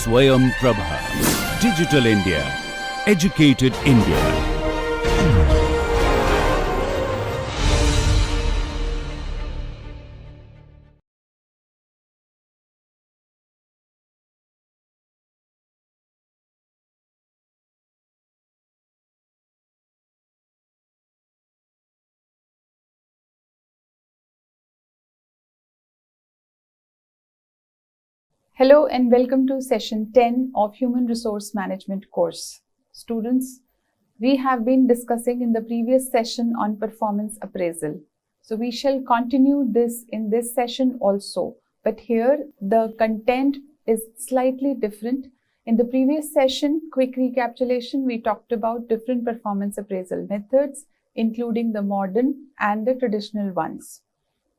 Swayam Prabha. Digital India. Educated India. Hello and welcome to session 10 of Human Resource Management course. Students, we have been discussing in the previous session on performance appraisal. So we shall continue this in this session also, but here the content is slightly different. In the previous session, quick recapitulation, we talked about different performance appraisal methods, including the modern and the traditional ones.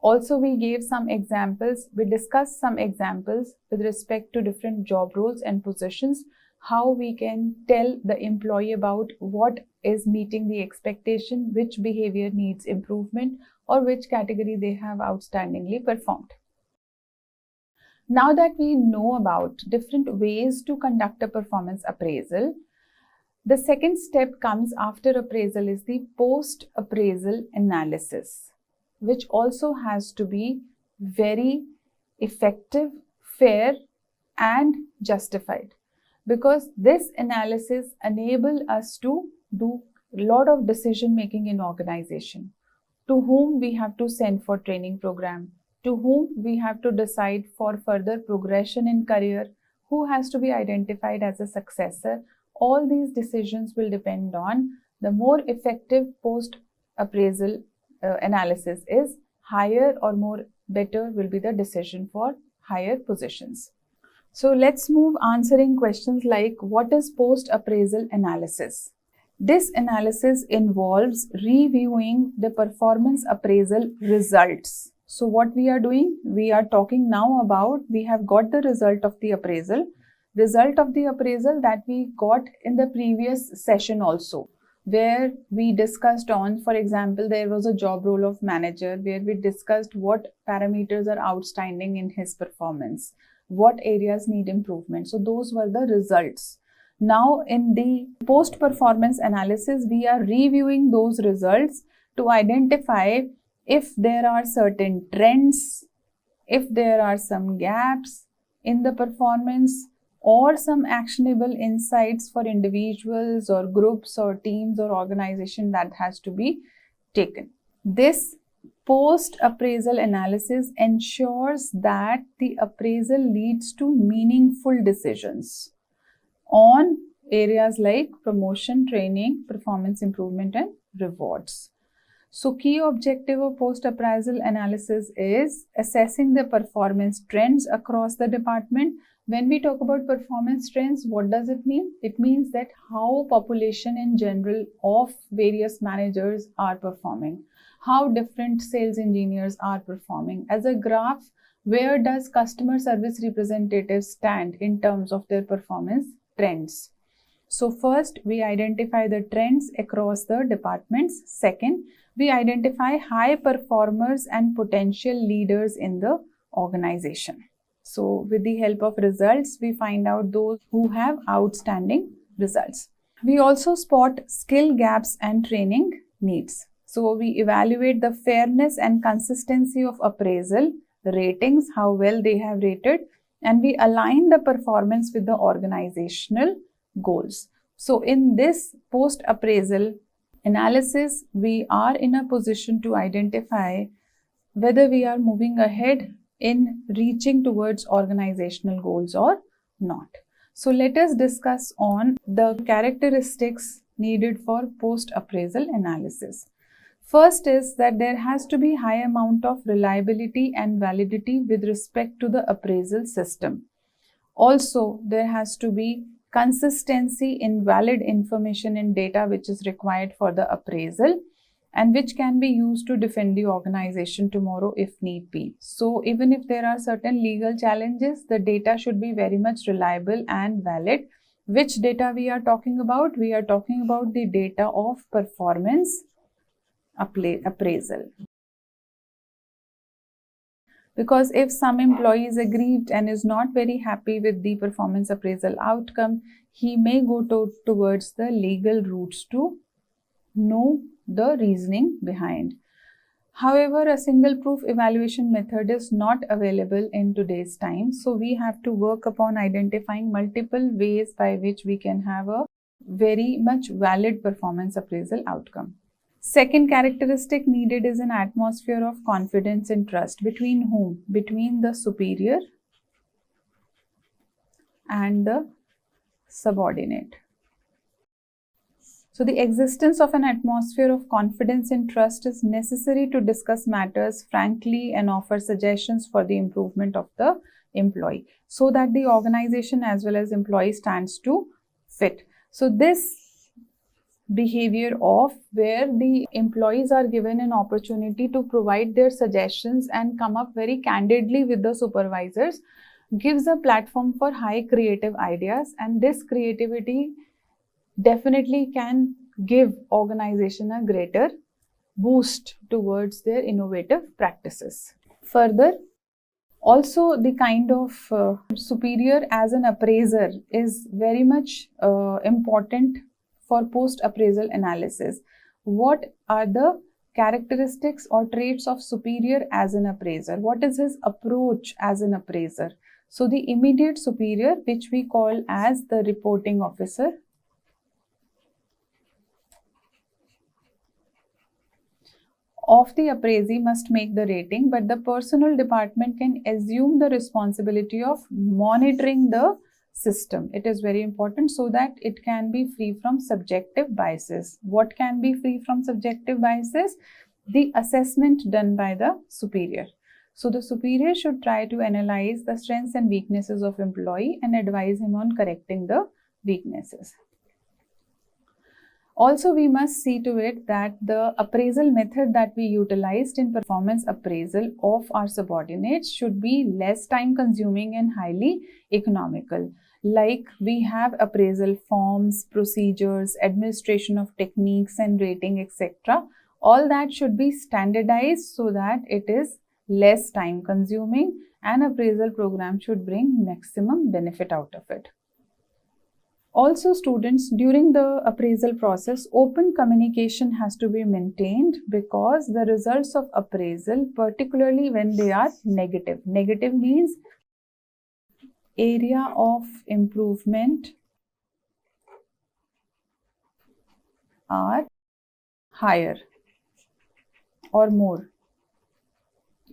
Also, we gave some examples, we discussed some examples with respect to different job roles and positions, how we can tell the employee about what is meeting the expectation, which behavior needs improvement, or which category they have outstandingly performed. Now that we know about different ways to conduct a performance appraisal, the second step comes after appraisal is the post-appraisal analysis, which also has to be very effective, fair, and justified, because this analysis enables us to do a lot of decision making in organization. To whom we have to send for training program, to whom we have to decide for further progression in career, who has to be identified as a successor. All these decisions will depend on the more effective post-appraisal analysis is, higher or more better will be the decision for higher positions. So let's move answering questions like, what is post-appraisal analysis? This analysis involves reviewing the performance appraisal results. So what we are doing, we are talking now about, we have got the result of the appraisal that we got in the previous session also, where we discussed on, for example, there was a job role of manager where we discussed what parameters are outstanding in his performance, what areas need improvement. So those were the results. Now in the post-performance analysis, we are reviewing those results to identify if there are certain trends, if there are some gaps in the performance, or some actionable insights for individuals or groups or teams or organization that has to be taken. This post-appraisal analysis ensures that the appraisal leads to meaningful decisions on areas like promotion, training, performance improvement, and rewards. So key objective of post-appraisal analysis is assessing the performance trends across the department. When we talk about performance trends, what does it mean? It means that how population in general of various managers are performing, how different sales engineers are performing. As a graph, where does customer service representatives stand in terms of their performance trends? So first, we identify the trends across the departments. Second, we identify high performers and potential leaders in the organization. So with the help of results, we find out those who have outstanding results. We also spot skill gaps and training needs. So we evaluate the fairness and consistency of appraisal, the ratings, how well they have rated, and we align the performance with the organizational goals. So in this post-appraisal analysis, we are in a position to identify whether we are moving ahead in reaching towards organizational goals or not. So let us discuss on the characteristics needed for post-appraisal analysis. First is that there has to be high amount of reliability and validity with respect to the appraisal system. Also, there has to be consistency in valid information and data which is required for the appraisal, and which can be used to defend the organization tomorrow if need be. So even if there are certain legal challenges, the data should be very much reliable and valid. Which data we are talking about? We are talking about the data of performance appraisal. Because if some employee is aggrieved and is not very happy with the performance appraisal outcome, he may go towards the legal routes to know the reasoning behind. However, a single proof evaluation method is not available in today's time. So we have to work upon identifying multiple ways by which we can have a very much valid performance appraisal outcome. Second characteristic needed is an atmosphere of confidence and trust. Between whom? Between the superior and the subordinate. So the existence of an atmosphere of confidence and trust is necessary to discuss matters frankly and offer suggestions for the improvement of the employee, so that the organization as well as employee stands to fit. So this behavior of where the employees are given an opportunity to provide their suggestions and come up very candidly with the supervisors gives a platform for high creative ideas, and this creativity definitely can give organization a greater boost towards their innovative practices. Further, also the kind of superior as an appraiser is very much important for post-appraisal analysis. What are the characteristics or traits of superior as an appraiser? What is his approach as an appraiser? So the immediate superior, which we call as the reporting officer, of the appraisee must make the rating, but the personnel department can assume the responsibility of monitoring the system. It is very important so that it can be free from subjective biases. What can be free from subjective biases? The assessment done by the superior. So the superior should try to analyze the strengths and weaknesses of employee and advise him on correcting the weaknesses. Also, we must see to it that the appraisal method that we utilized in performance appraisal of our subordinates should be less time consuming and highly economical. Like we have appraisal forms, procedures, administration of techniques and rating, etc. All that should be standardized so that it is less time consuming, and appraisal program should bring maximum benefit out of it. Also, students, during the appraisal process, open communication has to be maintained, because the results of appraisal, particularly when they are negative. Negative means area of improvement are higher or more.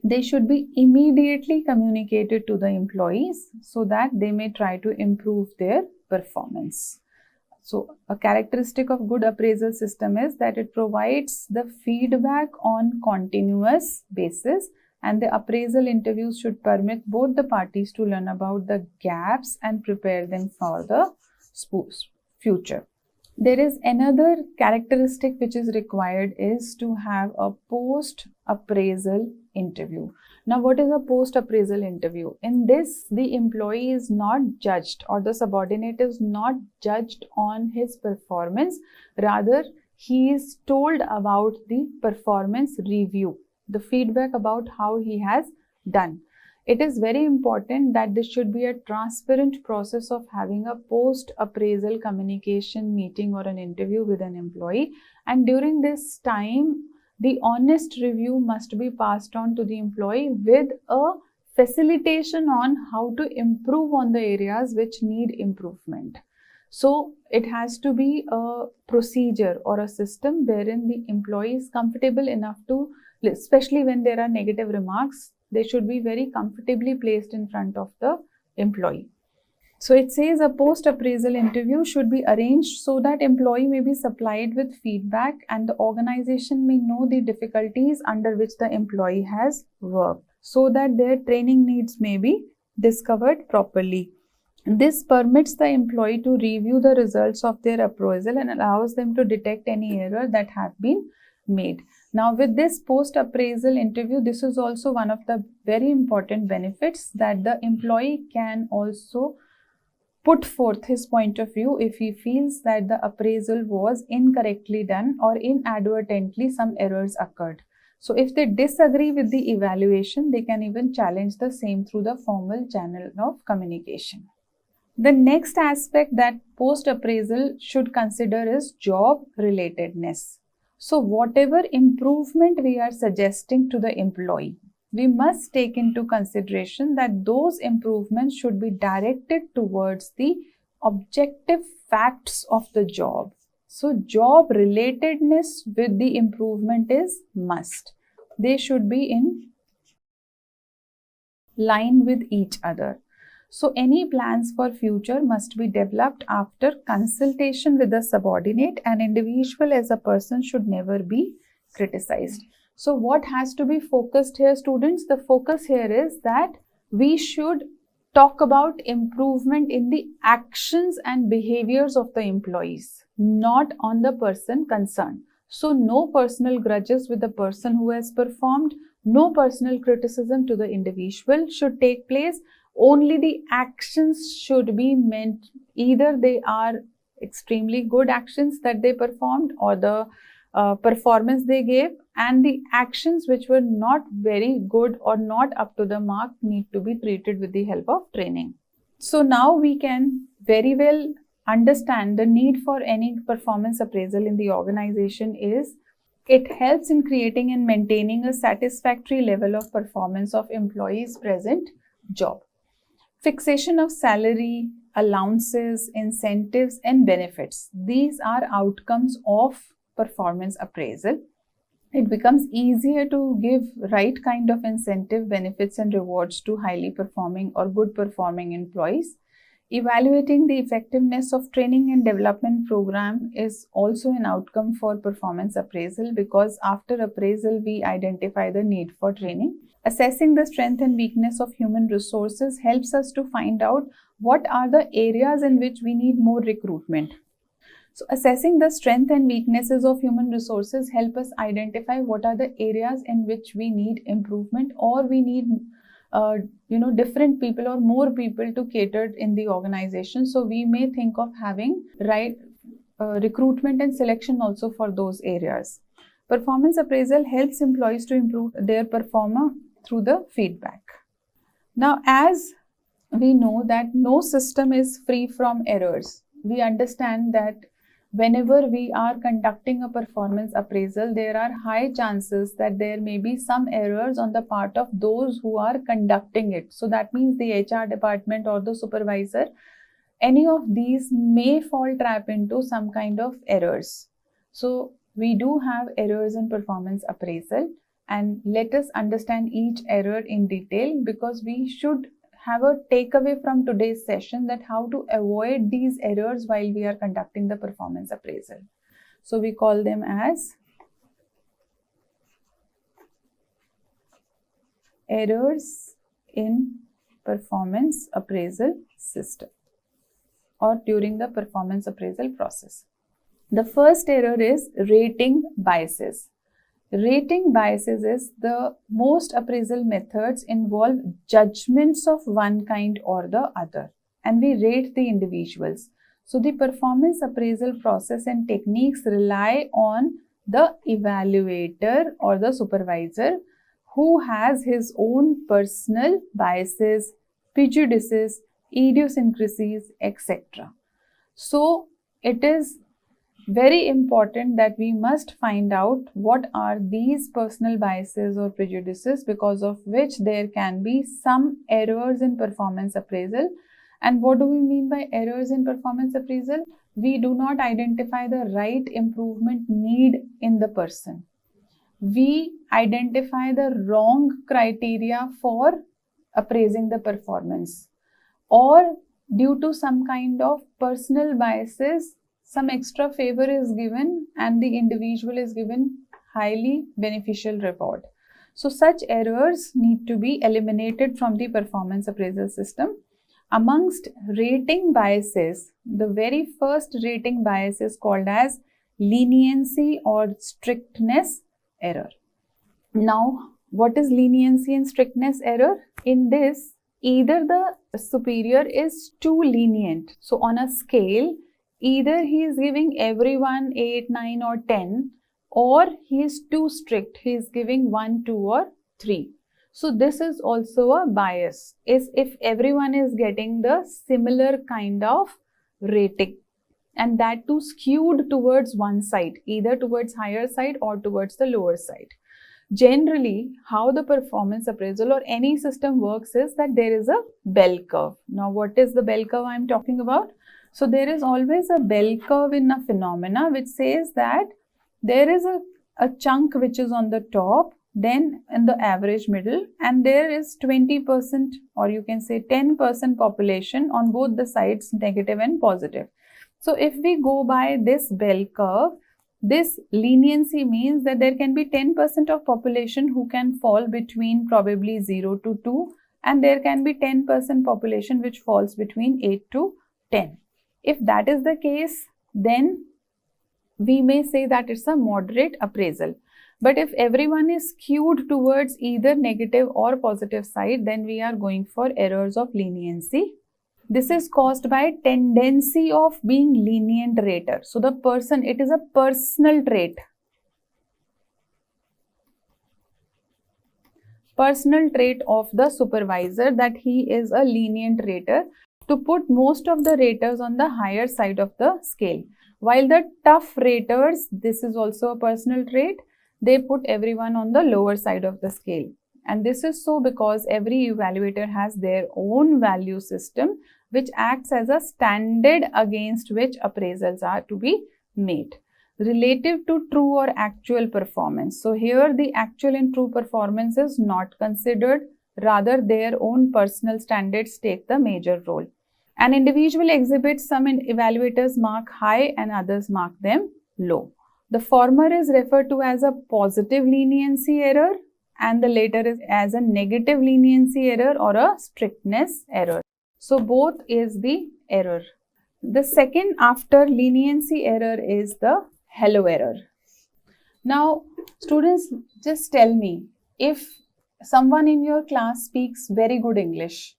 They should be immediately communicated to the employees so that they may try to improve their performance. So a characteristic of good appraisal system is that it provides the feedback on continuous basis, and the appraisal interviews should permit both the parties to learn about the gaps and prepare them for the future. There is another characteristic which is required is to have a post-appraisal interview. Now, what is a post-appraisal interview? In this, the employee is not judged, or the subordinate is not judged on his performance. Rather, he is told about the performance review, the feedback about how he has done. It is very important that this should be a transparent process of having a post-appraisal communication meeting or an interview with an employee. And during this time, the honest review must be passed on to the employee with a facilitation on how to improve on the areas which need improvement. So it has to be a procedure or a system wherein the employee is comfortable enough to, especially when there are negative remarks, they should be very comfortably placed in front of the employee. So it says a post-appraisal interview should be arranged so that employee may be supplied with feedback and the organization may know the difficulties under which the employee has worked, so that their training needs may be discovered properly. This permits the employee to review the results of their appraisal and allows them to detect any error that have been made. Now, with this post-appraisal interview, this is also one of the very important benefits, that the employee can also put forth his point of view if he feels that the appraisal was incorrectly done or inadvertently some errors occurred. So if they disagree with the evaluation, they can even challenge the same through the formal channel of communication. The next aspect that post-appraisal should consider is job relatedness. So whatever improvement we are suggesting to the employee, we must take into consideration that those improvements should be directed towards the objective facts of the job. So job relatedness with the improvement is must. They should be in line with each other. So any plans for future must be developed after consultation with the subordinate, and individual as a person should never be criticized. So what has to be focused here, students? The focus here is that we should talk about improvement in the actions and behaviors of the employees, not on the person concerned. So no personal grudges with the person who has performed, no personal criticism to the individual should take place. Only the actions should be meant, either they are extremely good actions that they performed or the performance they gave, and the actions which were not very good or not up to the mark need to be treated with the help of training. So now we can very well understand the need for any performance appraisal in the organization is it helps in creating and maintaining a satisfactory level of performance of employees' present job. Fixation of salary, allowances, incentives and benefits. These are outcomes of performance appraisal. It becomes easier to give right kind of incentive, benefits and rewards to highly performing or good performing employees. Evaluating the effectiveness of training and development program is also an outcome for performance appraisal, because after appraisal we identify the need for training. Assessing the strength and weakness of human resources helps us to find out what are the areas in which we need more recruitment. So assessing the strength and weaknesses of human resources help us identify what are the areas in which we need improvement, or we need different people or more people to cater in the organization. So we may think of having recruitment and selection also for those areas. Performance appraisal helps employees to improve their performance through the feedback. Now, as we know that no system is free from errors, we understand that whenever we are conducting a performance appraisal, there are high chances that there may be some errors on the part of those who are conducting it. So that means the HR department or the supervisor, any of these may fall trap into some kind of errors. So we do have errors in performance appraisal, and let us understand each error in detail, because we should have a takeaway from today's session that how to avoid these errors while we are conducting the performance appraisal. So we call them as errors in performance appraisal system or during the performance appraisal process. The first error is rating biases. Rating biases is the most appraisal methods involve judgments of one kind or the other, and we rate the individuals. So the performance appraisal process and techniques rely on the evaluator or the supervisor who has his own personal biases, prejudices, idiosyncrasies, etc. So it is very important that we must find out what are these personal biases or prejudices because of which there can be some errors in performance appraisal. And what do we mean by errors in performance appraisal? We do not identify the right improvement need in the person. We identify the wrong criteria for appraising the performance, or due to some kind of personal biases, some extra favor is given and the individual is given highly beneficial reward. So such errors need to be eliminated from the performance appraisal system. Amongst rating biases, the very first rating bias is called as leniency or strictness error. Now, what is leniency and strictness error? In this, either the superior is too lenient. So on a scale, either he is giving everyone 8, 9 or 10, or he is too strict, he is giving 1, 2 or 3. So this is also a bias, is if everyone is getting the similar kind of rating, and that too skewed towards one side, either towards higher side or towards the lower side. Generally, how the performance appraisal or any system works is that there is a bell curve. Now, what is the bell curve I am talking about? So there is always a bell curve in a phenomena which says that there is a chunk which is on the top, then in the average middle, and there is 20% or you can say 10% population on both the sides, negative and positive. So if we go by this bell curve, this leniency means that there can be 10% of population who can fall between probably 0 to 2, and there can be 10% population which falls between 8 to 10. If that is the case, then we may say that it's a moderate appraisal. But if everyone is skewed towards either negative or positive side, then we are going for errors of leniency. This is caused by tendency of being lenient rater. So the person, it is a personal trait. Personal trait of the supervisor that he is a lenient rater to put most of the raters on the higher side of the scale. While the tough raters, this is also a personal trait, they put everyone on the lower side of the scale. And this is so because every evaluator has their own value system which acts as a standard against which appraisals are to be made relative to true or actual performance. So here the actual and true performance is not considered, rather their own personal standards take the major role. An individual exhibits some evaluators mark high and others mark them low. The former is referred to as a positive leniency error and the later is as a negative leniency error or a strictness error. So both is the error. The second after leniency error is the hello error. Now students, just tell me, if someone in your class speaks very good English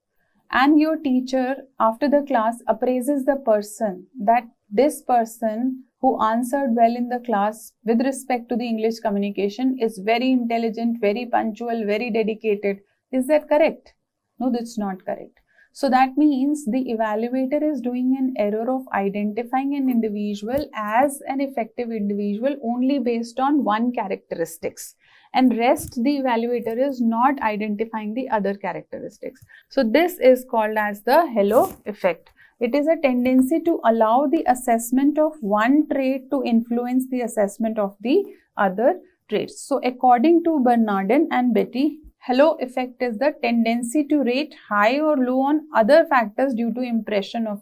and your teacher after the class appraises the person that this person who answered well in the class with respect to the English communication is very intelligent, very punctual, very dedicated. Is that correct? No, that's not correct. So that means the evaluator is doing an error of identifying an individual as an effective individual only based on one characteristics, and rest the evaluator is not identifying the other characteristics. So this is called as the halo effect. It is a tendency to allow the assessment of one trait to influence the assessment of the other traits. So according to Bernardin and Beatty, halo effect is the tendency to rate high or low on other factors due to impression of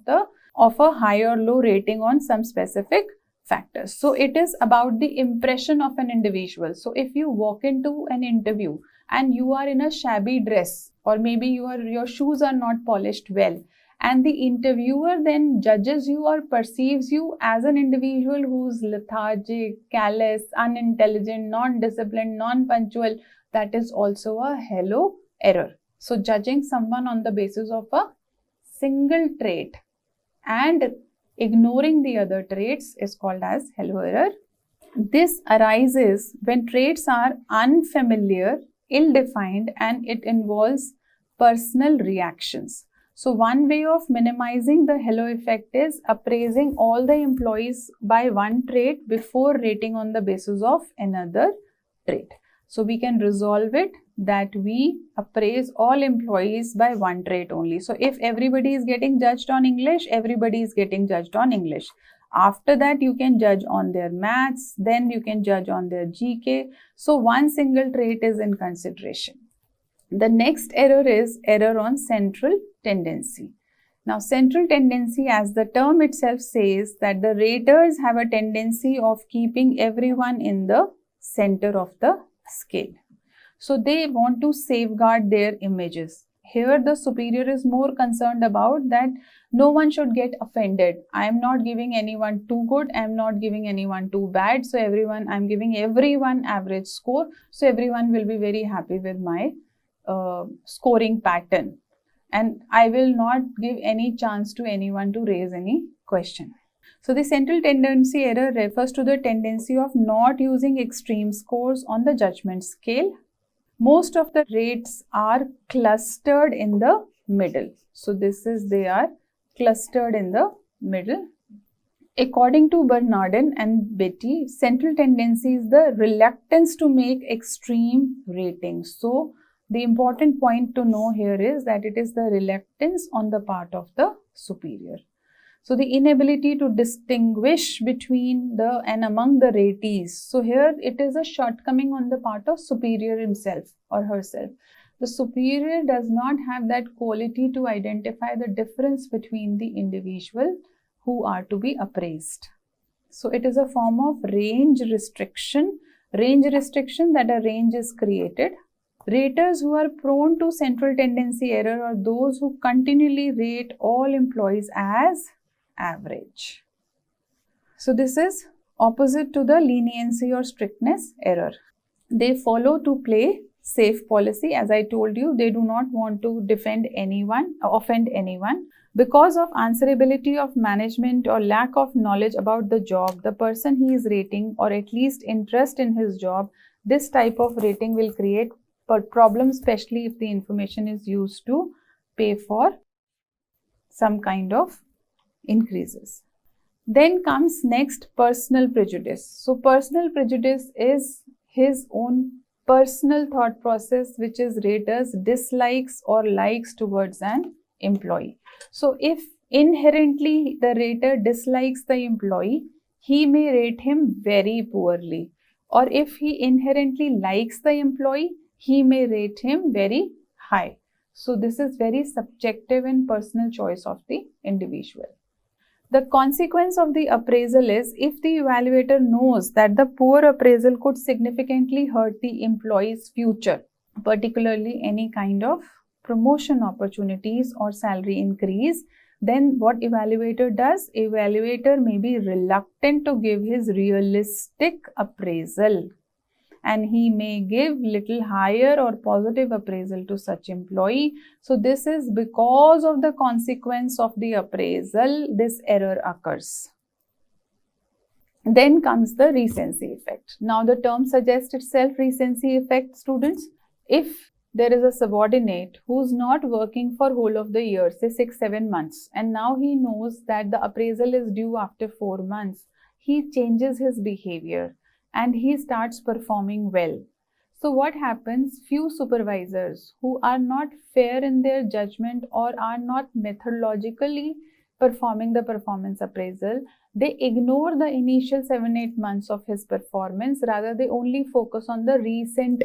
a high or low rating on some specific factors. So it is about the impression of an individual. So if you walk into an interview and you are in a shabby dress, or maybe your shoes are not polished well, and the interviewer then judges you or perceives you as an individual who's lethargic, callous, unintelligent, non-disciplined, non-punctual, that is also a halo error. So judging someone on the basis of a single trait and ignoring the other traits is called as halo error. This arises when traits are unfamiliar, ill-defined, and it involves personal reactions. So one way of minimizing the halo effect is appraising all the employees by one trait before rating on the basis of another trait. So we can resolve it that we appraise all employees by one trait only. So if everybody is getting judged on English, everybody is getting judged on English. After that, you can judge on their maths, then you can judge on their GK. So one single trait is in consideration. The next error is error on central tendency. Now, central tendency, as the term itself says, that the raters have a tendency of keeping everyone in the center of the scale. So they want to safeguard their images. Here the superior is more concerned about that no one should get offended. I am not giving anyone too good, I am not giving anyone too bad. So everyone, I am giving everyone average score. So everyone will be very happy with my scoring pattern. And I will not give any chance to anyone to raise any question. So the central tendency error refers to the tendency of not using extreme scores on the judgment scale. Most of the rates are clustered in the middle. So they are clustered in the middle. According to Bernardin and Beatty, central tendency is the reluctance to make extreme ratings. So the important point to know here is that it is the reluctance on the part of the superior. So the inability to distinguish between the and among the ratees. So here it is a shortcoming on the part of superior himself or herself. The superior does not have that quality to identify the difference between the individual who are to be appraised. So it is a form of range restriction that a range is created. Raters who are prone to central tendency error are those who continually rate all employees as average. So this is opposite to the leniency or strictness error. They follow to play safe policy. As I told you, they do not want to offend anyone. Because of answerability of management or lack of knowledge about the job, the person he is rating, or at least interest in his job, this type of rating will create problems, especially if the information is used to pay for some kind of increases. Then comes next personal prejudice. So personal prejudice is his own personal thought process, which is raters' dislikes or likes towards an employee. So if inherently the rater dislikes the employee, he may rate him very poorly. Or if he inherently likes the employee, he may rate him very high. So this is very subjective and personal choice of the individual. The consequence of the appraisal is, if the evaluator knows that the poor appraisal could significantly hurt the employee's future, particularly any kind of promotion opportunities or salary increase, then what evaluator does? Evaluator may be reluctant to give his realistic appraisal, and he may give little higher or positive appraisal to such employee. So this is because of the consequence of the appraisal, this error occurs. Then comes the recency effect. Now the term suggests itself, recency effect, students. If there is a subordinate who's not working for whole of the year, say 6-7 months, and now he knows that the appraisal is due after 4 months, he changes his behavior and he starts performing well. So what happens? Few supervisors who are not fair in their judgment or are not methodologically performing the performance appraisal, they ignore the initial 7-8 months of his performance. Rather, they only focus on the recent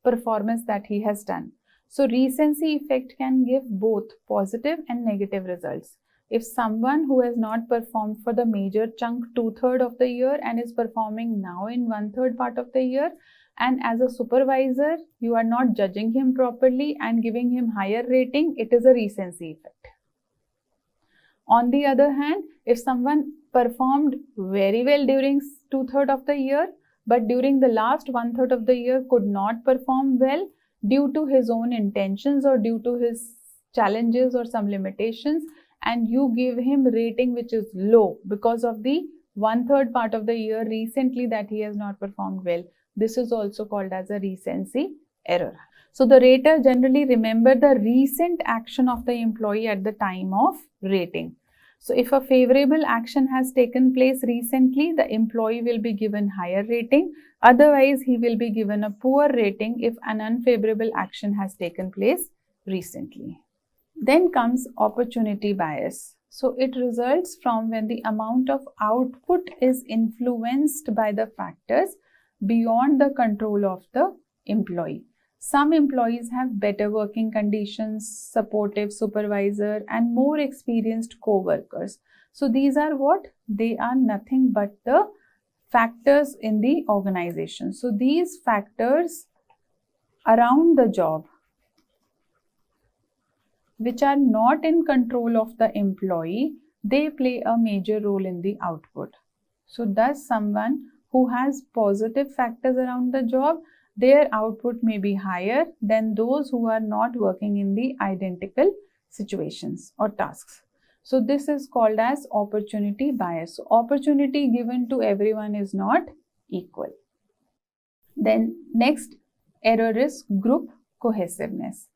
performance that he has done. So recency effect can give both positive and negative results. If someone who has not performed for the major chunk 2/3 of the year and is performing now in 1/3 part of the year, and as a supervisor you are not judging him properly and giving him higher rating, it is a recency effect. On the other hand, if someone performed very well during 2/3 of the year, but during the last 1/3 of the year could not perform well due to his own intentions or due to his challenges or some limitations, and you give him rating which is low because of the 1/3 part of the year recently that he has not performed well, this is also called as a recency error. So the rater generally remember the recent action of the employee at the time of rating. So if a favorable action has taken place recently, the employee will be given higher rating. Otherwise, he will be given a poor rating if an unfavorable action has taken place recently. Then comes opportunity bias. So it results from when the amount of output is influenced by the factors beyond the control of the employee. Some employees have better working conditions, supportive supervisor, and more experienced co-workers. So these are what? They are nothing but the factors in the organization. So these factors around the job, which are not in control of the employee, they play a major role in the output. So thus someone who has positive factors around the job, their output may be higher than those who are not working in the identical situations or tasks. So this is called as opportunity bias. So opportunity given to everyone is not equal. Then next error is group cohesiveness.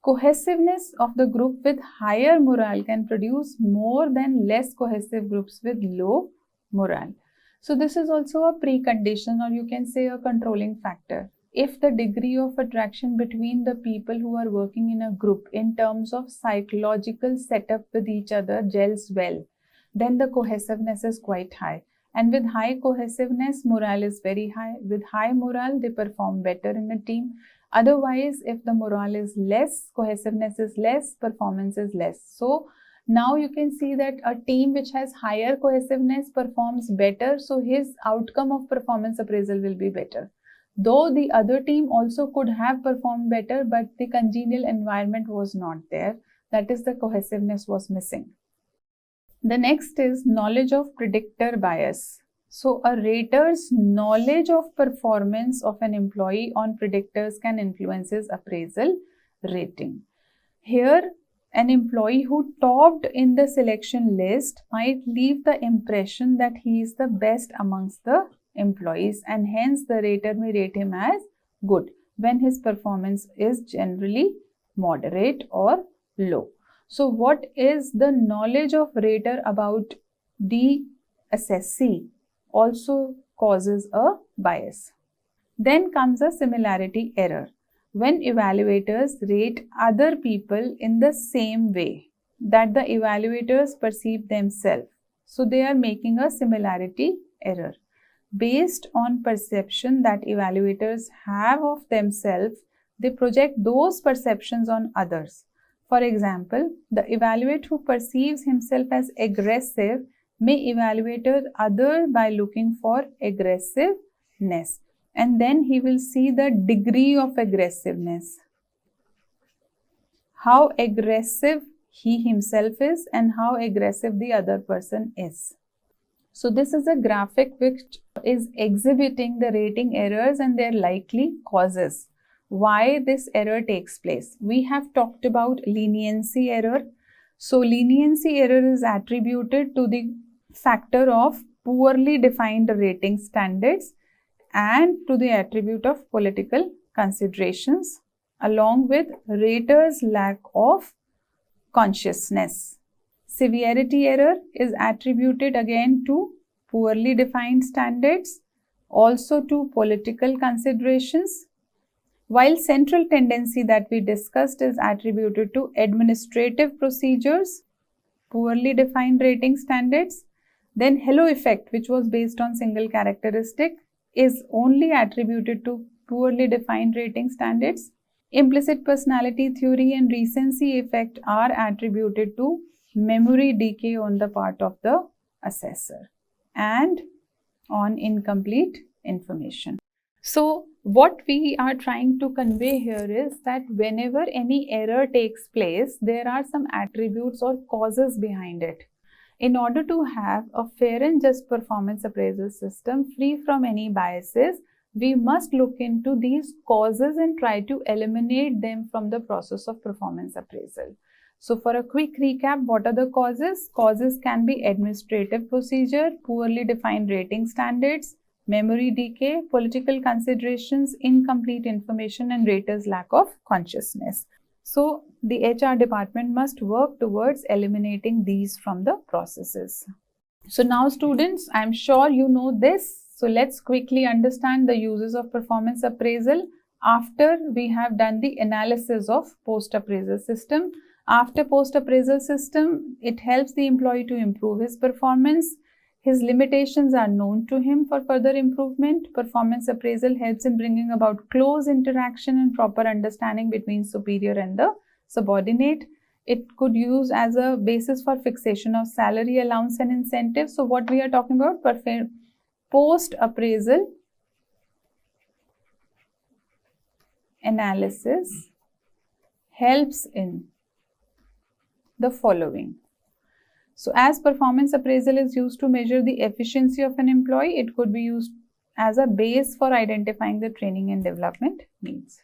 Cohesiveness of the group with higher morale can produce more than less cohesive groups with low morale. So this is also a precondition, or you can say a controlling factor. If the degree of attraction between the people who are working in a group in terms of psychological setup with each other gels well, then the cohesiveness is quite high. And with high cohesiveness, morale is very high. With high morale, they perform better in a team. Otherwise, if the morale is less, cohesiveness is less, performance is less. So now you can see that a team which has higher cohesiveness performs better. So his outcome of performance appraisal will be better. Though the other team also could have performed better, but the congenial environment was not there. That is, the cohesiveness was missing. The next is knowledge of predictor bias. So a rater's knowledge of performance of an employee on predictors can influence his appraisal rating. Here, an employee who topped in the selection list might leave the impression that he is the best amongst the employees, and hence the rater may rate him as good when his performance is generally moderate or low. So what is the knowledge of rater about the assessee also causes a bias. Then comes a similarity error. When evaluators rate other people in the same way that the evaluators perceive themselves, so they are making a similarity error. Based on perception that evaluators have of themselves, they project those perceptions on others. For example, the evaluator who perceives himself as aggressive may evaluate other by looking for aggressiveness, and then he will see the degree of aggressiveness, how aggressive he himself is and how aggressive the other person is. So this is a graphic which is exhibiting the rating errors and their likely causes. Why this error takes place? We have talked about leniency error. So leniency error is attributed to the factor of poorly defined rating standards and to the attribute of political considerations, along with raters' lack of consciousness. Severity error is attributed again to poorly defined standards, also to political considerations, while central tendency that we discussed is attributed to administrative procedures, poorly defined rating standards. Then halo effect, which was based on single characteristic, is only attributed to poorly defined rating standards. Implicit personality theory and recency effect are attributed to memory decay on the part of the assessor and on incomplete information. So what we are trying to convey here is that whenever any error takes place, there are some attributes or causes behind it. In order to have a fair and just performance appraisal system free from any biases, we must look into these causes and try to eliminate them from the process of performance appraisal. So for a quick recap, what are the causes? Causes can be administrative procedure, poorly defined rating standards, memory decay, political considerations, incomplete information, and raters' lack of consciousness. So the HR department must work towards eliminating these from the processes. So now students, I am sure you know this. So let's quickly understand the uses of performance appraisal after we have done the analysis of post-appraisal system. After post-appraisal system, it helps the employee to improve his performance. His limitations are known to him for further improvement. Performance appraisal helps in bringing about close interaction and proper understanding between superior and the subordinate. It could use as a basis for fixation of salary, allowance and incentives. So what we are talking about, post-appraisal analysis helps in the following. So as performance appraisal is used to measure the efficiency of an employee, it could be used as a base for identifying the training and development needs.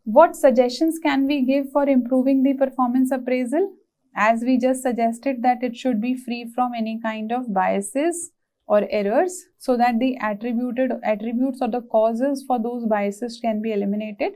What suggestions can we give for improving the performance appraisal? As we just suggested that it should be free from any kind of biases or errors so that the attributes or the causes for those biases can be eliminated.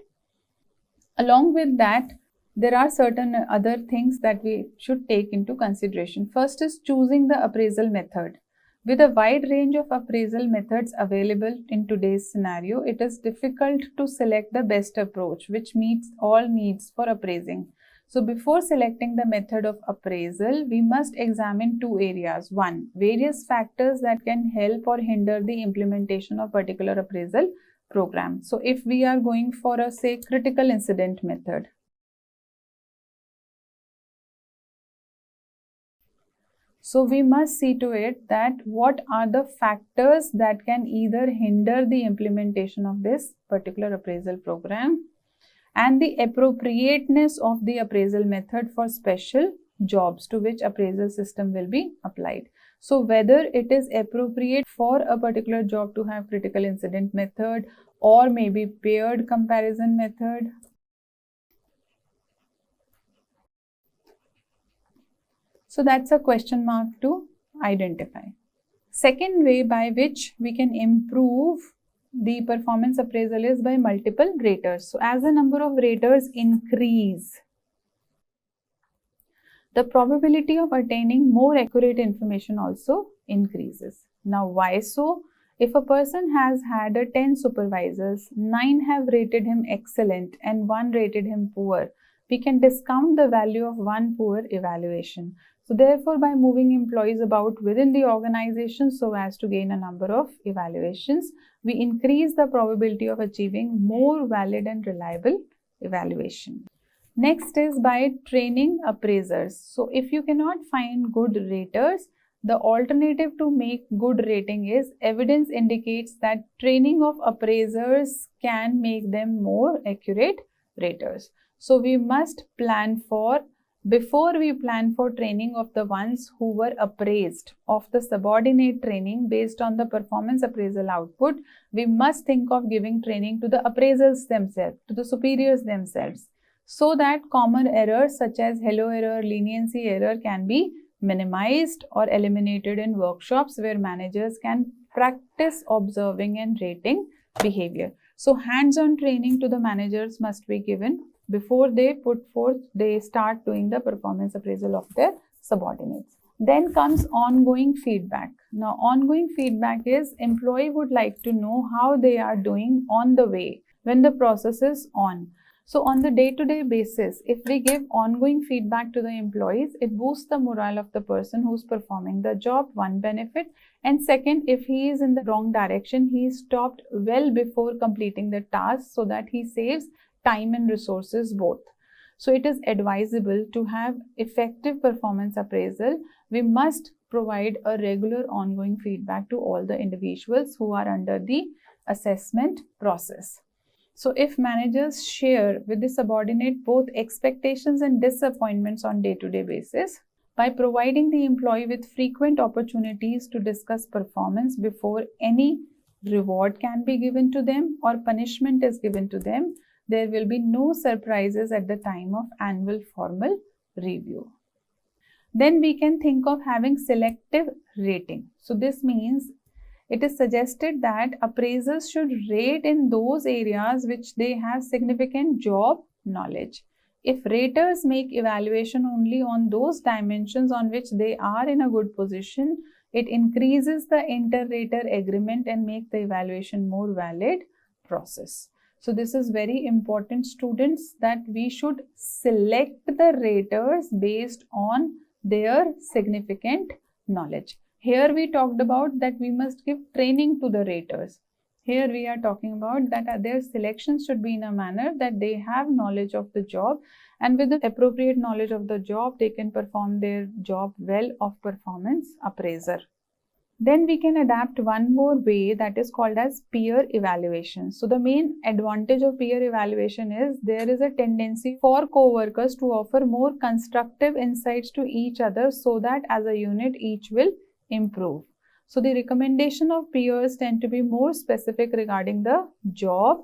Along with that, there are certain other things that we should take into consideration. First is choosing the appraisal method. With a wide range of appraisal methods available in today's scenario, it is difficult to select the best approach which meets all needs for appraising. So before selecting the method of appraisal, we must examine two areas. One, various factors that can help or hinder the implementation of particular appraisal program. So if we are going for a, say, critical incident method, so we must see to it that what are the factors that can either hinder the implementation of this particular appraisal program and the appropriateness of the appraisal method for special jobs to which appraisal system will be applied. So whether it is appropriate for a particular job to have critical incident method or maybe paired comparison method. So that's a question mark to identify. Second way by which we can improve the performance appraisal is by multiple raters. So as the number of raters increase, the probability of attaining more accurate information also increases. Now why so? If a person has had 10 supervisors, 9 have rated him excellent and 1 rated him poor, we can discount the value of 1 poor evaluation. So therefore, by moving employees about within the organization so as to gain a number of evaluations, we increase the probability of achieving more valid and reliable evaluation. Next is by training appraisers. So if you cannot find good raters, the alternative to make good rating is evidence indicates that training of appraisers can make them more accurate raters. So we must plan for, before we plan for training of the ones who were appraised of the subordinate training based on the performance appraisal output, we must think of giving training to the appraisals themselves, to the superiors themselves, so that common errors such as hello error, leniency error can be minimized or eliminated in workshops where managers can practice observing and rating behavior. So hands-on training to the managers must be given before they start doing the performance appraisal of their subordinates. Then comes ongoing feedback. Now, ongoing feedback is employee would like to know how they are doing on the way when the process is on. So on the day-to-day basis, if we give ongoing feedback to the employees, it boosts the morale of the person who's performing the job, one benefit. And second, if he is in the wrong direction, he is stopped well before completing the task so that he saves time and resources both. So it is advisable to have effective performance appraisal. We must provide a regular ongoing feedback to all the individuals who are under the assessment process. So if managers share with the subordinate both expectations and disappointments on day-to-day basis, by providing the employee with frequent opportunities to discuss performance before any reward can be given to them or punishment is given to them, there will be no surprises at the time of annual formal review. Then we can think of having selective rating. So this means it is suggested that appraisers should rate in those areas which they have significant job knowledge. If raters make evaluation only on those dimensions on which they are in a good position, it increases the inter-rater agreement and make the evaluation more valid process. So this is very important, students, that we should select the raters based on their significant knowledge. Here we talked about that we must give training to the raters. Here we are talking about that their selection should be in a manner that they have knowledge of the job, and with the appropriate knowledge of the job, they can perform their job well of performance appraiser. Then we can adapt one more way that is called as peer evaluation. So the main advantage of peer evaluation is there is a tendency for co-workers to offer more constructive insights to each other so that as a unit each will improve. So the recommendation of peers tend to be more specific regarding the job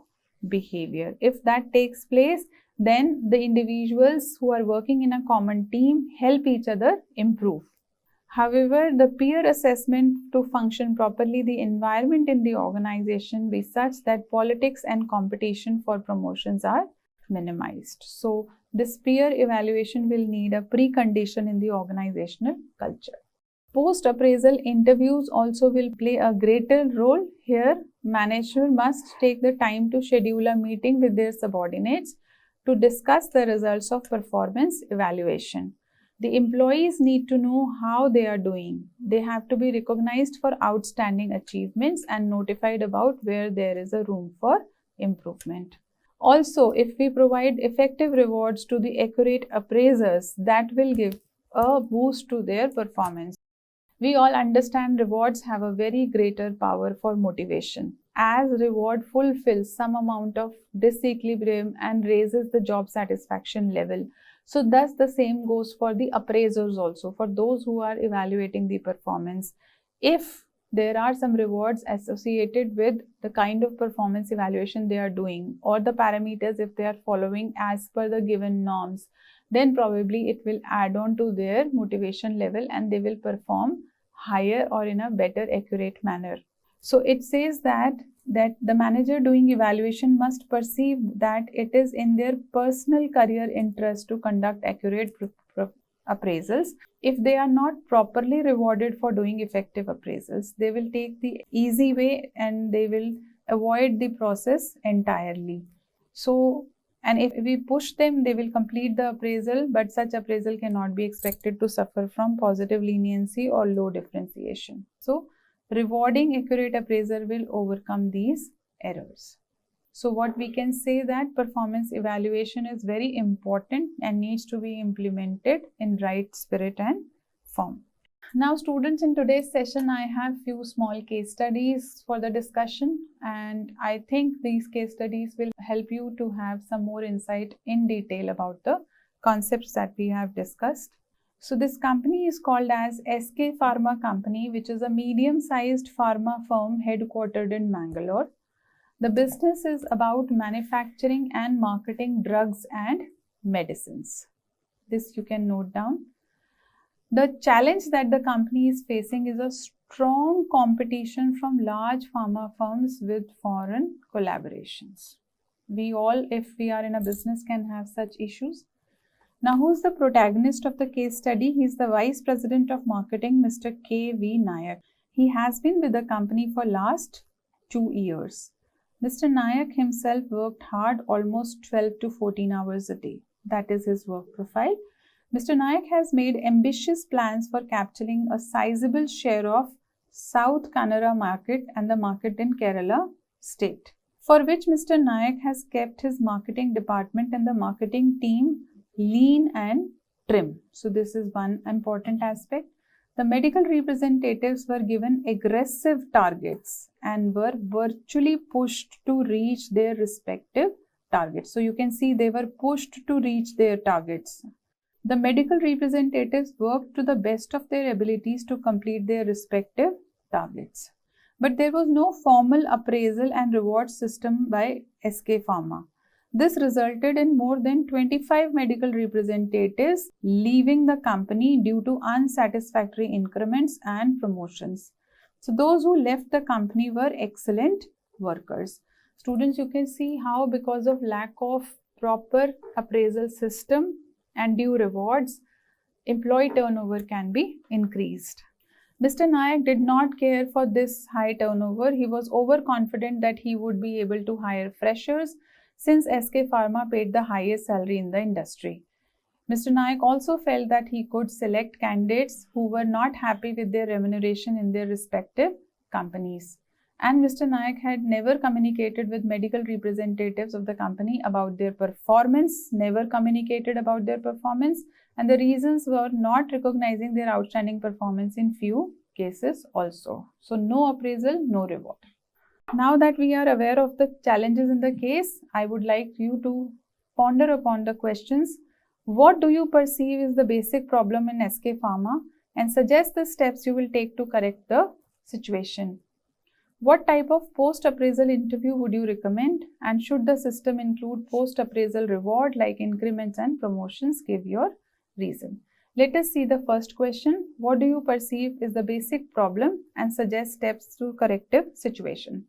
behavior. If that takes place, then the individuals who are working in a common team help each other improve. However, the peer assessment to function properly, the environment in the organization be such that politics and competition for promotions are minimized. So, this peer evaluation will need a precondition in the organizational culture. Post-appraisal interviews also will play a greater role here. Manager must take the time to schedule a meeting with their subordinates to discuss the results of performance evaluation. The employees need to know how they are doing. They have to be recognized for outstanding achievements and notified about where there is a room for improvement. Also, if we provide effective rewards to the accurate appraisers, that will give a boost to their performance. We all understand rewards have a very greater power for motivation, as reward fulfills some amount of disequilibrium and raises the job satisfaction level. So thus the same goes for the appraisers also, for those who are evaluating the performance. If there are some rewards associated with the kind of performance evaluation they are doing, or the parameters if they are following as per the given norms, then probably it will add on to their motivation level and they will perform higher or in a better accurate manner. So it says that the manager doing evaluation must perceive that it is in their personal career interest to conduct accurate appraisals. If they are not properly rewarded for doing effective appraisals, they will take the easy way and they will avoid the process entirely. So, and if we push them, they will complete the appraisal, but such appraisal cannot be expected to suffer from positive leniency or low differentiation. So, rewarding accurate appraiser will overcome these errors. So what we can say that performance evaluation is very important and needs to be implemented in right spirit and form. Now students, in today's session I have few small case studies for the discussion, and I think these case studies will help you to have some more insight in detail about the concepts that we have discussed. So this company is called as SK Pharma Company, which is a medium-sized pharma firm headquartered in Mangalore. The business is about manufacturing and marketing drugs and medicines. This you can note down. The challenge that the company is facing is a strong competition from large pharma firms with foreign collaborations. We all, if we are in a business, can have such issues. Now, who's the protagonist of the case study? He's the Vice President of Marketing, Mr. K.V. Nayak. He has been with the company for last 2 years. Mr. Nayak himself worked hard, almost 12 to 14 hours a day. That is his work profile. Mr. Nayak has made ambitious plans for capturing a sizable share of South Kannada market and the market in Kerala state, for which Mr. Nayak has kept his marketing department and the marketing team lean and trim. So this is one important aspect. The medical representatives were given aggressive targets and were virtually pushed to reach their respective targets. So you can see they were pushed to reach their targets. The medical representatives worked to the best of their abilities to complete their respective targets. But there was no formal appraisal and reward system by SK Pharma. This resulted in more than 25 medical representatives leaving the company due to unsatisfactory increments and promotions. So those who left the company were excellent workers. Students, you can see how because of lack of proper appraisal system and due rewards, employee turnover can be increased. Mr. Nayak did not care for this high turnover. He was overconfident that he would be able to hire freshers, since SK Pharma paid the highest salary in the industry. Mr. Nayak also felt that he could select candidates who were not happy with their remuneration in their respective companies. And Mr. Nayak had never communicated with medical representatives of the company about their performance, and the reasons were not recognizing their outstanding performance in few cases also. So no appraisal, no reward. Now that we are aware of the challenges in the case, I would like you to ponder upon the questions. What do you perceive is the basic problem in SK Pharma, and suggest the steps you will take to correct the situation? What type of post-appraisal interview would you recommend? And should the system include post-appraisal reward like increments and promotions? Give your reason. Let us see the first question. What do you perceive is the basic problem and suggest steps to corrective situation?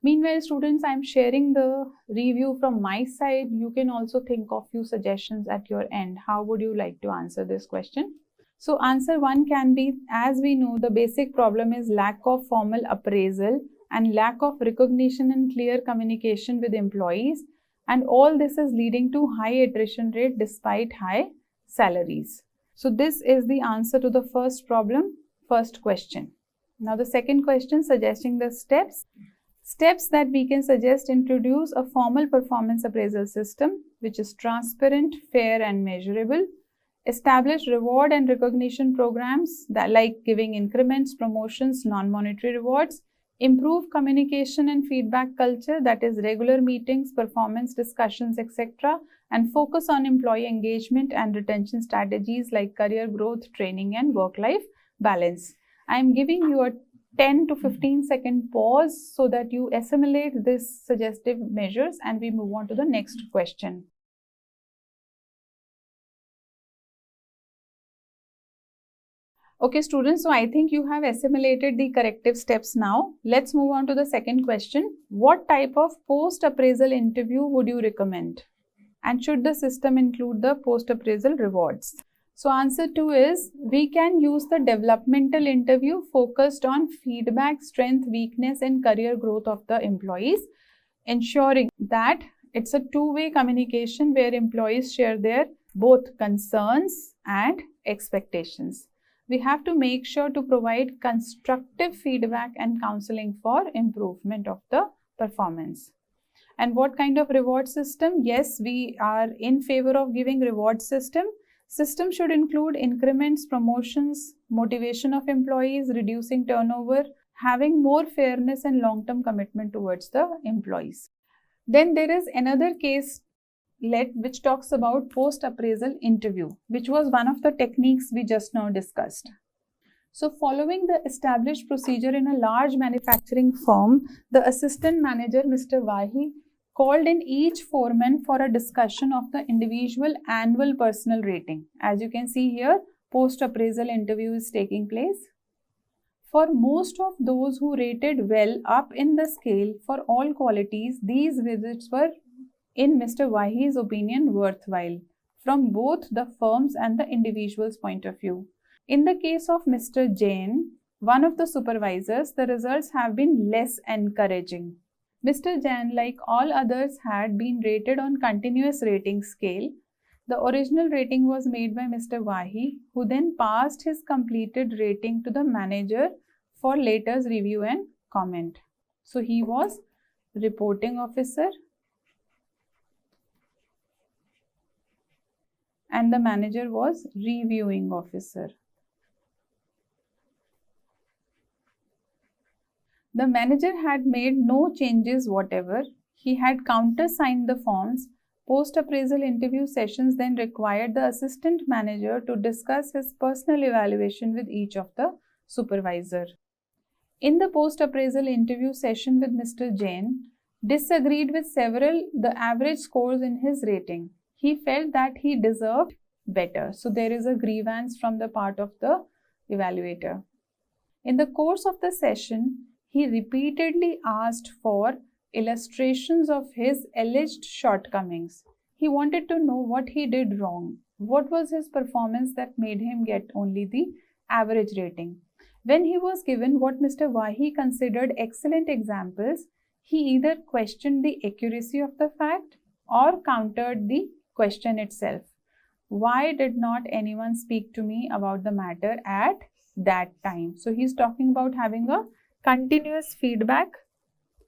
Meanwhile, students, I am sharing the review from my side. You can also think of few suggestions at your end. How would you like to answer this question? So answer 1 can be, as we know, the basic problem is lack of formal appraisal and lack of recognition and clear communication with employees, and all this is leading to high attrition rate despite high salaries. So this is the answer to the first problem, first question. Now the second question, suggesting the steps. Steps that we can suggest: introduce a formal performance appraisal system which is transparent, fair and measurable. Establish reward and recognition programs that like giving increments, promotions, non-monetary rewards. Improve communication and feedback culture, that is regular meetings, performance discussions, etc. And focus on employee engagement and retention strategies like career growth, training and work-life balance. I am giving you a 10 to 15 second pause so that you assimilate these suggestive measures and we move on to the next question. Okay students, so I think you have assimilated the corrective steps now. Let's move on to the second question. What type of post-appraisal interview would you recommend? And should the system include the post-appraisal rewards? So answer 2 is, we can use the developmental interview focused on feedback, strength, weakness and career growth of the employees, ensuring that it's a two-way communication where employees share their both concerns and expectations. We have to make sure to provide constructive feedback and counseling for improvement of the performance. And what kind of reward system? Yes, we are in favor of giving reward system. System should include increments, promotions, motivation of employees, reducing turnover, having more fairness and long-term commitment towards the employees. Then there is another case which talks about post-appraisal interview, which was one of the techniques we just now discussed. So following the established procedure in a large manufacturing firm, the assistant manager, Mr. Wahi, called in each foreman for a discussion of the individual annual personal rating. As you can see here, post-appraisal interview is taking place. For most of those who rated well up in the scale for all qualities, these visits were, in Mr. Wahi's opinion, worthwhile from both the firm's and the individual's point of view. In the case of Mr. Jain, one of the supervisors, the results have been less encouraging. Mr. Jain, like all others, had been rated on continuous rating scale. The original rating was made by Mr. Wahi, who then passed his completed rating to the manager for later review and comment. So he was reporting officer and the manager was reviewing officer. The manager had made no changes whatever. He had countersigned the forms. Post-appraisal interview sessions then required the assistant manager to discuss his personal evaluation with each of the supervisor. In the post-appraisal interview session with Mr. Jain, disagreed with several the average scores in his rating. He felt that he deserved better. So there is a grievance from the part of the evaluator. In the course of the session, he repeatedly asked for illustrations of his alleged shortcomings. He wanted to know what he did wrong. What was his performance that made him get only the average rating? When he was given what Mr. Wahi considered excellent examples, he either questioned the accuracy of the fact or countered the question itself. Why did not anyone speak to me about the matter at that time? So he's talking about having a continuous feedback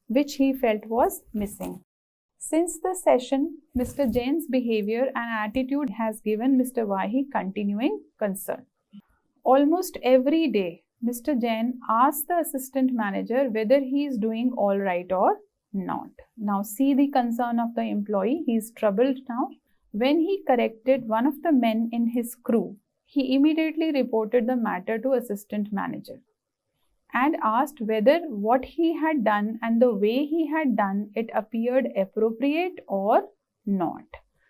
which he felt was missing. Since the session, Mr. Jain's behavior and attitude has given Mr. Wahi continuing concern. Almost every day, Mr. Jain asked the assistant manager whether he is doing all right or not. Now see the concern of the employee. He is troubled now. When he corrected one of the men in his crew, he immediately reported the matter to assistant manager. and asked whether what he had done and the way he had done it appeared appropriate or not.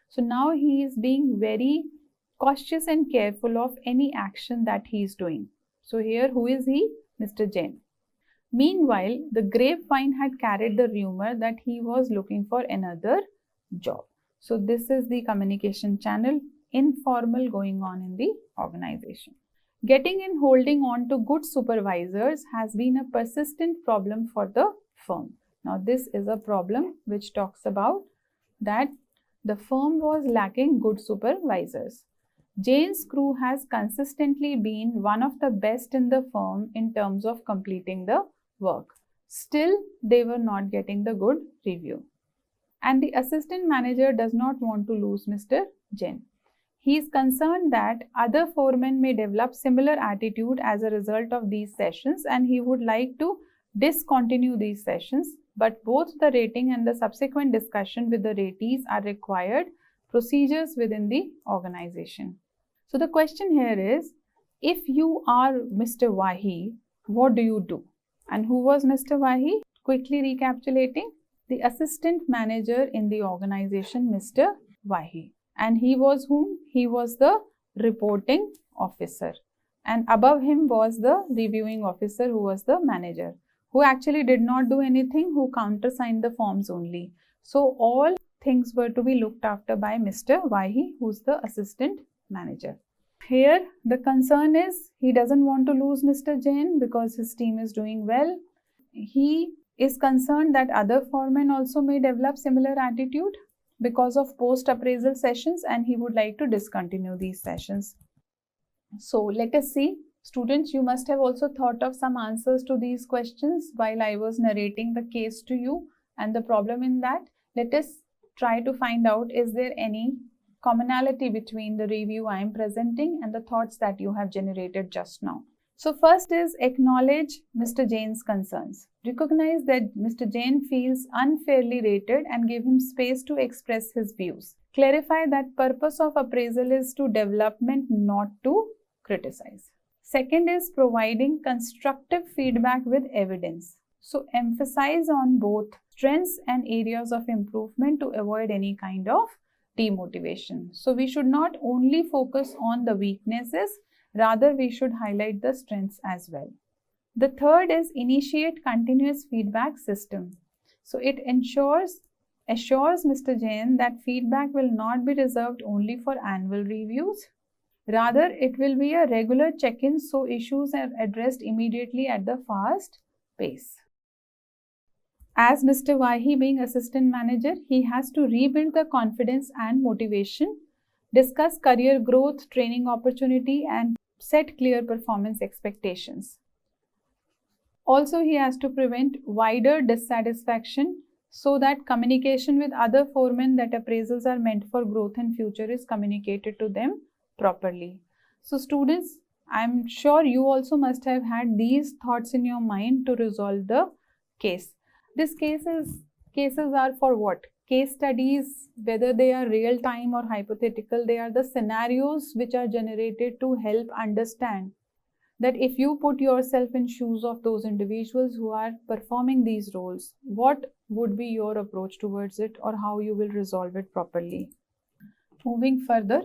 So now he is being very cautious and careful of any action that he is doing. So here, who is he? Mr. Jain. Meanwhile, the grapevine had carried the rumor that he was looking for another job. So this is the communication channel, informal, going on in the organization. Getting and holding on to good supervisors has been a persistent problem for the firm. Now this is a problem which talks about that the firm was lacking good supervisors. Jain's crew has consistently been one of the best in the firm in terms of completing the work. Still, they were not getting the good review. And the assistant manager does not want to lose Mr. Jain. He is concerned that other foremen may develop similar attitude as a result of these sessions, and he would like to discontinue these sessions, but both the rating and the subsequent discussion with the ratees are required procedures within the organization. So the question here is, if you are Mr. Wahi, what do you do? And who was Mr. Wahi? Quickly recapitulating, the assistant manager in the organization, Mr. Wahi. And he was whom? He was the reporting officer. And above him was the reviewing officer, who was the manager, who actually did not do anything, who countersigned the forms only. So all things were to be looked after by Mr. Wahi, who's the assistant manager. Here the concern is he doesn't want to lose Mr. Jain because his team is doing well. He is concerned that other foremen also may develop similar attitude because of post-appraisal sessions, and he would like to discontinue these sessions. So let us see. Students, you must have also thought of some answers to these questions while I was narrating the case to you and the problem in that. Let us try to find out, is there any commonality between the review I am presenting and the thoughts that you have generated just now. So first is acknowledge Mr. Jain's concerns. Recognize that Mr. Jain feels unfairly rated and give him space to express his views. Clarify that purpose of appraisal is to development, not to criticize. Second is providing constructive feedback with evidence. So emphasize on both strengths and areas of improvement to avoid any kind of demotivation. So we should not only focus on the weaknesses, rather we should highlight the strengths as well. The third is initiate continuous feedback system. So it assures Mr. Jain that feedback will not be reserved only for annual reviews. Rather, it will be a regular check-in, so issues are addressed immediately at the fast pace. As Mr. Wahi being assistant manager, he has to rebuild the confidence and motivation, discuss career growth, training opportunity, and set clear performance expectations. Also, he has to prevent wider dissatisfaction so that communication with other foremen that appraisals are meant for growth and future is communicated to them properly. So students, I'm sure you also must have had these thoughts in your mind to resolve the case. These cases are for what? Case studies, whether they are real time or hypothetical, they are the scenarios which are generated to help understand that if you put yourself in shoes of those individuals who are performing these roles, what would be your approach towards it or how you will resolve it properly. Moving further,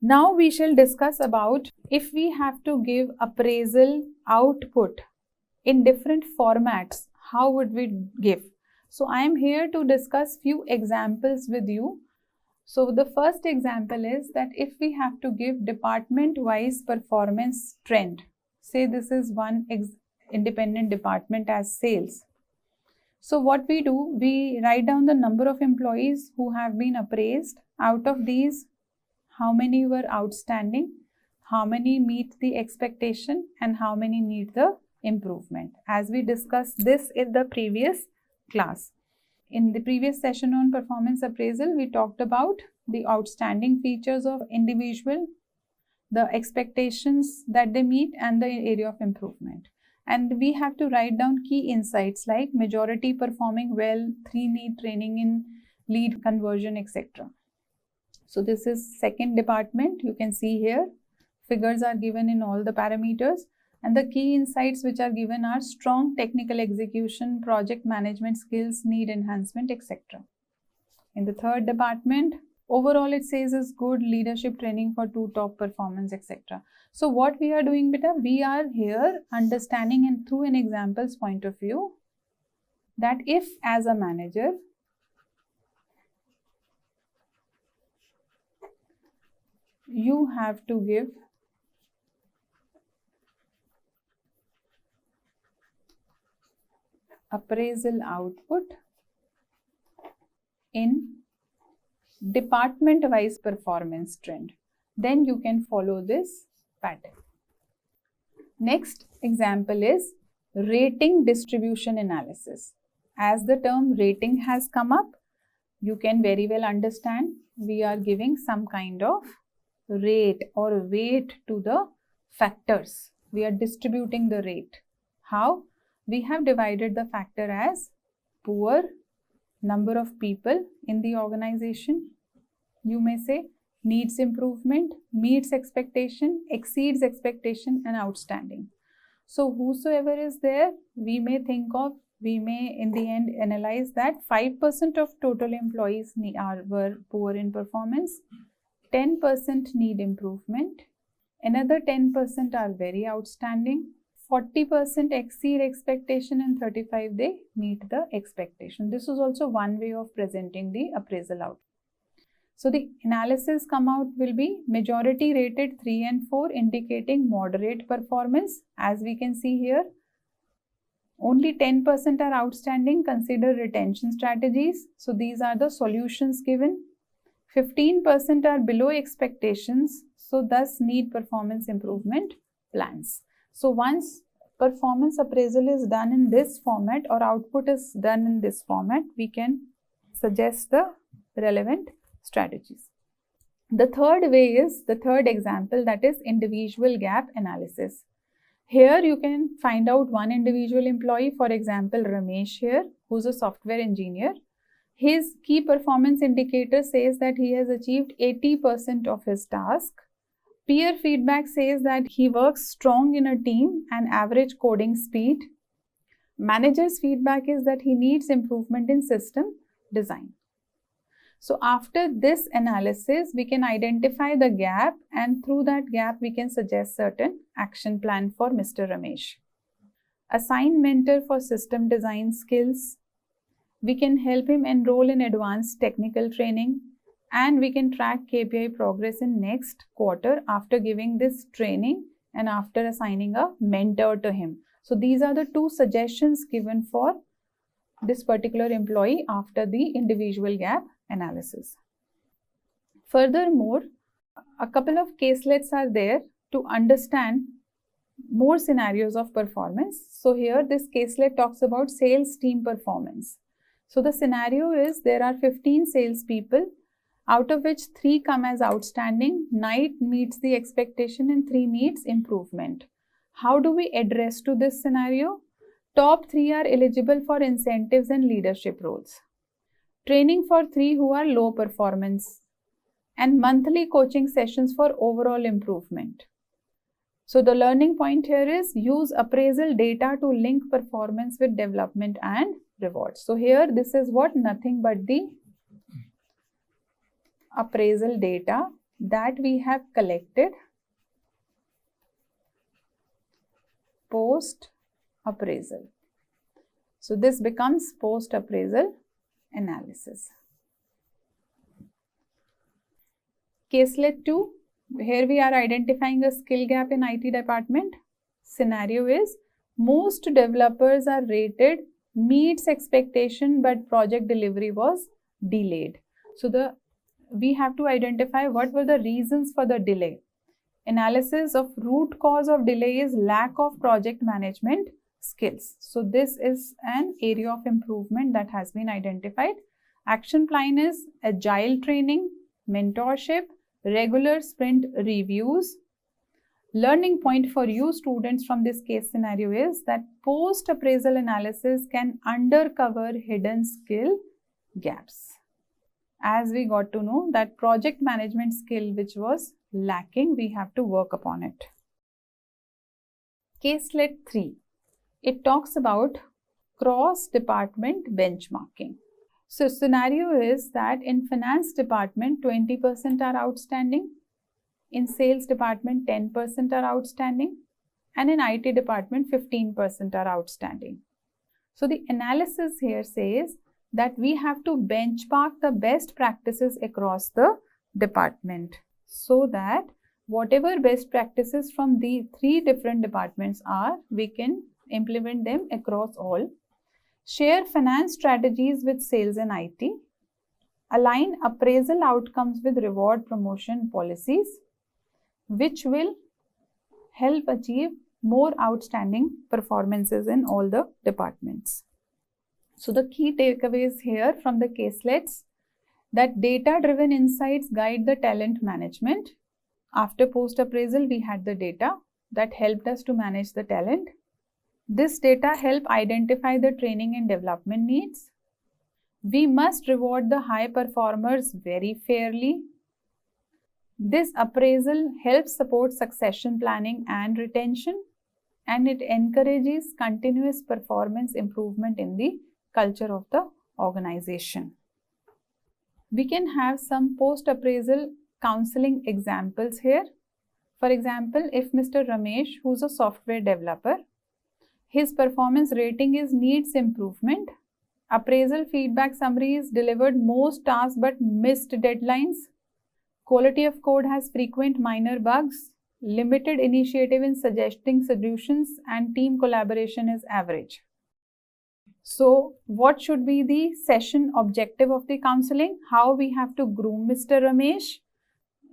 now we shall discuss about if we have to give appraisal output in different formats, how would we give? So I am here to discuss few examples with you. So the first example is that if we have to give department-wise performance trend, say this is one independent department as sales. So what we do, we write down the number of employees who have been appraised. Out of these, how many were outstanding, how many meet the expectation, and how many need the improvement. As we discussed this in the previous class. In the previous session on performance appraisal, we talked about the outstanding features of individual, the expectations that they meet, and the area of improvement. And we have to write down key insights like majority performing well, 3 need training in lead conversion, etc. So this is second department. You can see here, figures are given in all the parameters. And the key insights which are given are strong technical execution, project management skills, need enhancement, etc. In the third department, overall it says is good leadership training for 2 top performance, etc. So what we are doing, beta, we are here understanding and through an examples point of view that if as a manager you have to give appraisal output in department wise performance trend, then you can follow this pattern. Next example is rating distribution analysis. As the term rating has come up, you can very well understand we are giving some kind of rate or weight to the factors. We are distributing the rate. How? We have divided the factor as poor, number of people in the organization, you may say, needs improvement, meets expectation, exceeds expectation, and outstanding. So whosoever is there, we may in the end analyze that 5% of total employees were poor in performance, 10% need improvement, another 10% are very outstanding, 40% exceed expectation, and 35% they meet the expectation. This is also one way of presenting the appraisal outcome. So the analysis come out will be majority rated 3 and 4 indicating moderate performance. As we can see here, only 10% are outstanding, consider retention strategies. So these are the solutions given. 15% are below expectations, so thus need performance improvement plans. So once performance appraisal is done in this format or output is done in this format, we can suggest the relevant strategies. The third way is the third example, that is individual gap analysis. Here you can find out one individual employee, for example Ramesh here, who's a software engineer. His key performance indicator says that he has achieved 80% of his task. Peer feedback says that he works strong in a team and average coding speed. Manager's feedback is that he needs improvement in system design. So after this analysis, we can identify the gap, and through that gap, we can suggest certain action plan for Mr. Ramesh. Assign mentor for system design skills. We can help him enroll in advanced technical training, and we can track KPI progress in next quarter after giving this training and after assigning a mentor to him. So these are the 2 suggestions given for this particular employee after the individual gap analysis. Furthermore, a couple of caselets are there to understand more scenarios of performance. So here this caselet talks about sales team performance. So the scenario is there are 15 sales people, out of which 3 come as outstanding, 9 meets the expectation and 3 needs improvement. How do we address to this scenario? Top 3 are eligible for incentives and leadership roles. Training for 3 who are low performance, and monthly coaching sessions for overall improvement. So the learning point here is use appraisal data to link performance with development and rewards. So here this is what nothing but the appraisal data that we have collected post appraisal. So this becomes post appraisal analysis. Caselet 2, here we are identifying a skill gap in IT department. Scenario is most developers are rated meets expectation but project delivery was delayed. So we have to identify what were the reasons for the delay. Analysis of root cause of delay is lack of project management skills. So this is an area of improvement that has been identified. Action plan is agile training, mentorship, regular sprint reviews. Learning point for you students from this case scenario is that post appraisal analysis can uncover hidden skill gaps. As we got to know that project management skill which was lacking, we have to work upon it. Caselet 3. It talks about cross-department benchmarking. So scenario is that in finance department 20% are outstanding, in sales department 10% are outstanding, and in IT department 15% are outstanding. So the analysis here says that we have to benchmark the best practices across the department so that whatever best practices from the 3 different departments are, we can implement them across all. Share finance strategies with sales and IT. Align appraisal outcomes with reward promotion policies, which will help achieve more outstanding performances in all the departments. So the key takeaways here from the caselets, that data-driven insights guide the talent management. After post-appraisal, we had the data that helped us to manage the talent. This data help identify the training and development needs. We must reward the high performers very fairly. This appraisal helps support succession planning and retention, and it encourages continuous performance improvement in the culture of the organization. We can have some post-appraisal counseling examples here. For example, if Mr. Ramesh, who's a software developer, his performance rating is needs improvement, appraisal feedback summary is delivered most tasks but missed deadlines, quality of code has frequent minor bugs, limited initiative in suggesting solutions, and team collaboration is average. So what should be the session objective of the counseling? How we have to groom Mr. Ramesh?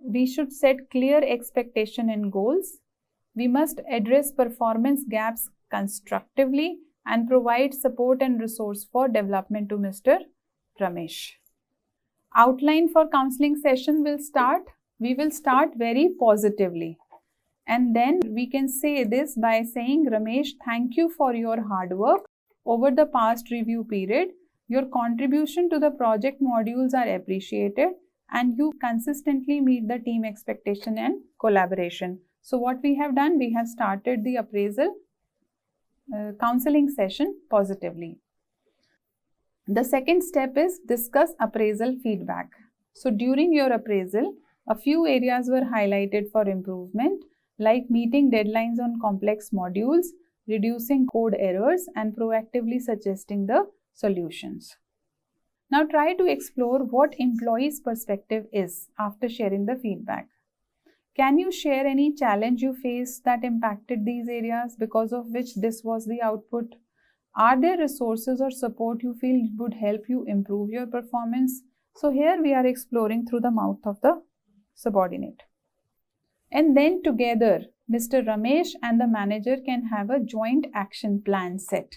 We should set clear expectation and goals. We must address performance gaps constructively and provide support and resource for development to Mr. Ramesh. Outline for counseling session will start. We will start very positively. And then we can say this by saying, Ramesh, thank you for your hard work over the past review period. Your contribution to the project modules are appreciated and you consistently meet the team expectation and collaboration. So what we have done, we have started the appraisal counseling session positively. The second step is discuss appraisal feedback. So during your appraisal, a few areas were highlighted for improvement, like meeting deadlines on complex modules, reducing code errors, and proactively suggesting the solutions. Now try to explore what employees' perspective is after sharing the feedback. Can you share any challenge you faced that impacted these areas because of which this was the output? Are there resources or support you feel would help you improve your performance? So here we are exploring through the mouth of the subordinate. And then together, Mr. Ramesh and the manager can have a joint action plan set.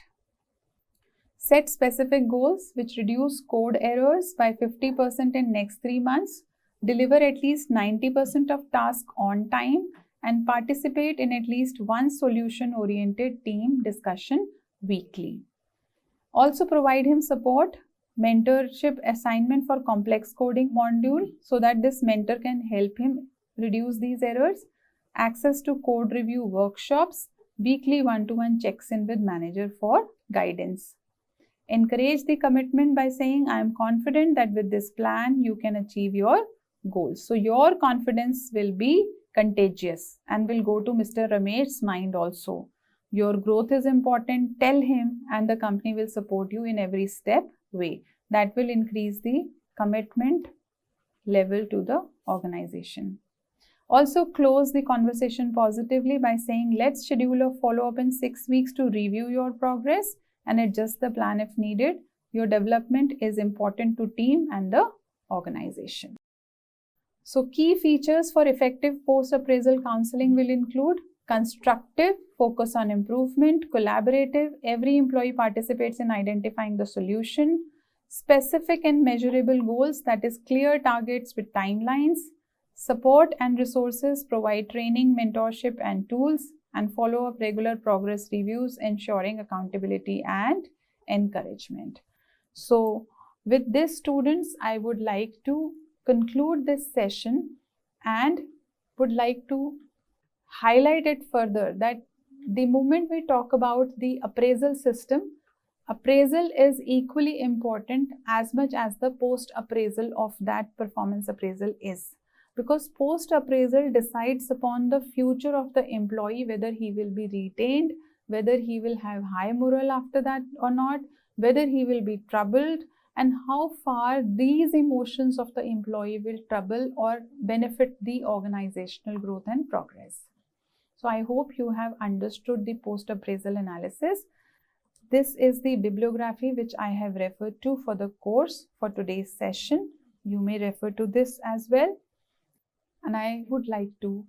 Set specific goals which reduce code errors by 50% in next 3 months, deliver at least 90% of tasks on time, and participate in at least one solution-oriented team discussion weekly. Also provide him support, mentorship assignment for complex coding module so that this mentor can help him reduce these errors, access to code review workshops, weekly one-to-one checks in with manager for guidance. Encourage the commitment by saying, I am confident that with this plan you can achieve your goals. So your confidence will be contagious and will go to Mr. Ramesh's mind also. Your growth is important, tell him, and the company will support you in every step way. That will increase the commitment level to the organization. Also close the conversation positively by saying, let's schedule a follow-up in 6 weeks to review your progress and adjust the plan if needed. Your development is important to team and the organization. So key features for effective post-appraisal counseling will include constructive, focus on improvement, collaborative, every employee participates in identifying the solution, specific and measurable goals, that is clear targets with timelines, support and resources, provide training, mentorship and tools, and follow up regular progress reviews, ensuring accountability and encouragement. So with this, students, I would like to conclude this session and would like to highlight it further that the moment we talk about the appraisal system, appraisal is equally important as much as the post appraisal of that performance appraisal is. Because post appraisal decides upon the future of the employee, whether he will be retained, whether he will have high morale after that or not, whether he will be troubled, and how far these emotions of the employee will trouble or benefit the organizational growth and progress. So I hope you have understood the post appraisal analysis. This is the bibliography which I have referred to for the course for today's session. You may refer to this as well. And I would like to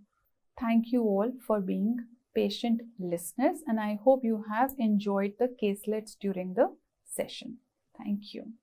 thank you all for being patient listeners, and I hope you have enjoyed the caselets during the session. Thank you.